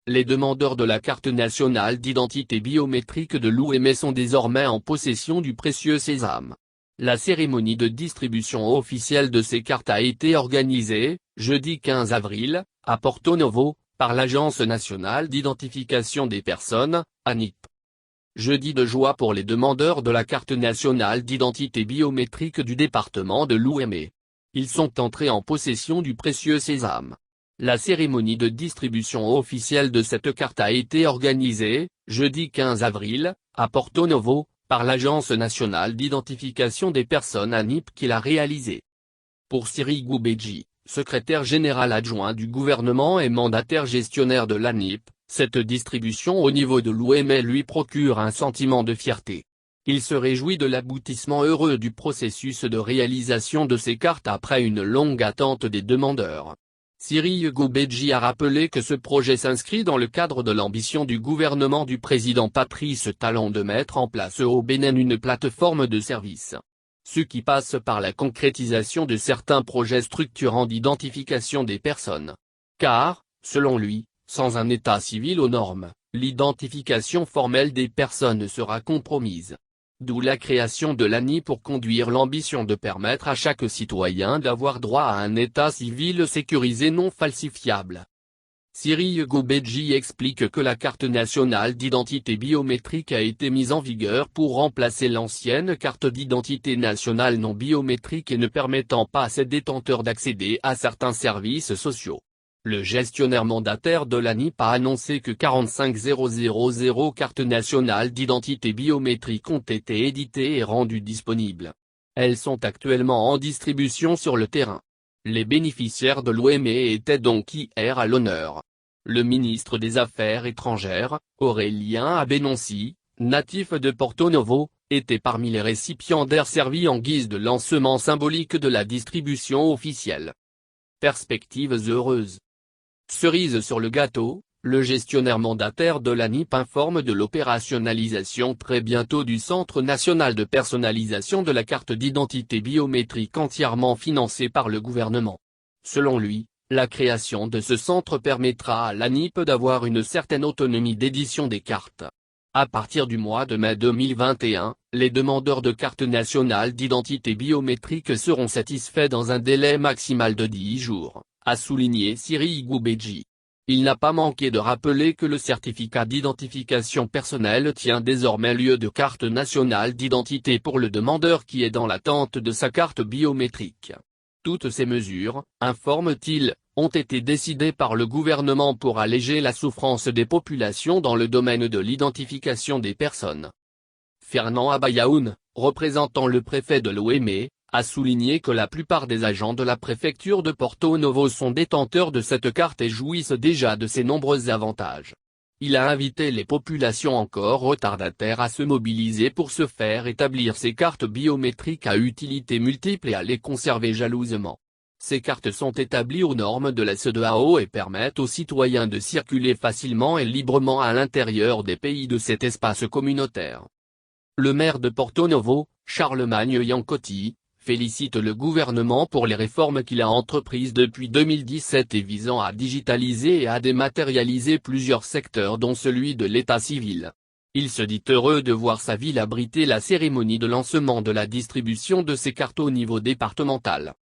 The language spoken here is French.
les demandeurs de la carte nationale d'identité biométrique de l'OMS sont désormais en possession du précieux sésame. La cérémonie de distribution officielle de ces cartes a été organisée, jeudi 15 avril, à Porto Novo, par l'Agence nationale d'identification des personnes, ANIP. Jeudi de joie pour les demandeurs de la carte nationale d'identité biométrique du département de l'OMS. Ils sont entrés en possession du précieux sésame. La cérémonie de distribution officielle de cette carte a été organisée, jeudi 15 avril, à Porto Novo, par l'Agence nationale d'identification des personnes ANIP qui l'a réalisée. Pour Siri Goubeji, secrétaire général adjoint du gouvernement et mandataire gestionnaire de l'ANIP, cette distribution au niveau de l'OMS lui procure un sentiment de fierté. Il se réjouit de l'aboutissement heureux du processus de réalisation de ces cartes après une longue attente des demandeurs. Siri Goubeji a rappelé que ce projet s'inscrit dans le cadre de l'ambition du gouvernement du président Patrice Talon de mettre en place au Bénin une plateforme de services. Ce qui passe par la concrétisation de certains projets structurants d'identification des personnes. Car, selon lui, sans un état civil aux normes, l'identification formelle des personnes sera compromise. D'où la création de l'ANI pour conduire l'ambition de permettre à chaque citoyen d'avoir droit à un état civil sécurisé non falsifiable. Siri Goubeji explique que la carte nationale d'identité biométrique a été mise en vigueur pour remplacer l'ancienne carte d'identité nationale non biométrique et ne permettant pas à ses détenteurs d'accéder à certains services sociaux. Le gestionnaire mandataire de l'ANIP a annoncé que 45 000 cartes nationales d'identité biométrique ont été éditées et rendues disponibles. Elles sont actuellement en distribution sur le terrain. Les bénéficiaires de l'OMS étaient donc hier à l'honneur. Le ministre des Affaires étrangères, Aurélien Abenonci, natif de Porto Novo, était parmi les récipiendaires servis en guise de lancement symbolique de la distribution officielle. Perspectives heureuses. Cerise sur le gâteau, le gestionnaire mandataire de l'ANIP informe de l'opérationnalisation très bientôt du Centre national de personnalisation de la carte d'identité biométrique entièrement financé par le gouvernement. Selon lui, la création de ce centre permettra à l'ANIP d'avoir une certaine autonomie d'édition des cartes. À partir du mois de mai 2021, les demandeurs de carte nationale d'identité biométrique seront satisfaits dans un délai maximal de 10 jours, a souligné Siri Goubeji. Il n'a pas manqué de rappeler que le certificat d'identification personnelle tient désormais lieu de carte nationale d'identité pour le demandeur qui est dans l'attente de sa carte biométrique. Toutes ces mesures, informe-t-il, ont été décidées par le gouvernement pour alléger la souffrance des populations dans le domaine de l'identification des personnes. Fernand Abayaoun, représentant le préfet de l'OMS, a souligné que la plupart des agents de la préfecture de Porto Novo sont détenteurs de cette carte et jouissent déjà de ses nombreux avantages. Il a invité les populations encore retardataires à se mobiliser pour se faire établir ces cartes biométriques à utilité multiple et à les conserver jalousement. Ces cartes sont établies aux normes de la CEDEAO et permettent aux citoyens de circuler facilement et librement à l'intérieur des pays de cet espace communautaire. Le maire de Porto Novo, Charlemagne Yancotti, félicite le gouvernement pour les réformes qu'il a entreprises depuis 2017 et visant à digitaliser et à dématérialiser plusieurs secteurs dont celui de l'état civil. Il se dit heureux de voir sa ville abriter la cérémonie de lancement de la distribution de ces cartes au niveau départemental.